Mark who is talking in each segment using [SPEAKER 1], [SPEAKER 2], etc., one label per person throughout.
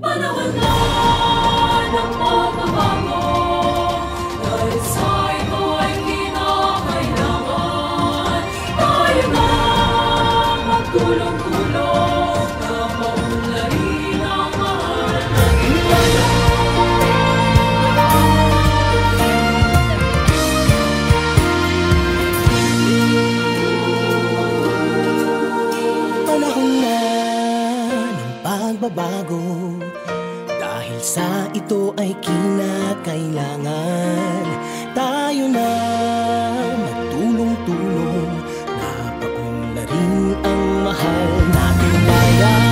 [SPEAKER 1] Panahon na ng pagbabago, dahil sa ito ay kinakailangan tayo na magtulong-tulong na maunlarin ang mahal nating
[SPEAKER 2] Panahon na ng pagbabago, dahil sa ito ay kinakailangan tayo na magtulong-tulong na paunlarin ang mahal nating bayan.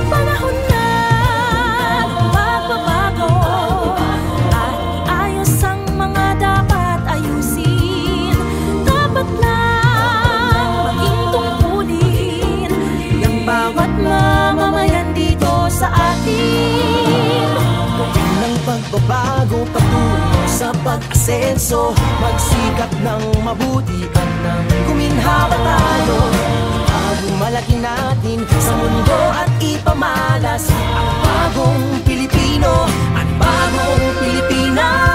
[SPEAKER 3] Panahon na ng pagbabago at iayos ang mga dapat ayusin. Dapat lang maging tungkulin ng bawat mamamayan dito sa atin.
[SPEAKER 2] Gawin ng pagbabago patungo sa pag-asenso, magsikap ng mabuti at nang guminhawa tayo. Itagong malaki natin sa mundo at ipamalas ang bagong Pilipino, ang bagong Pilipinas.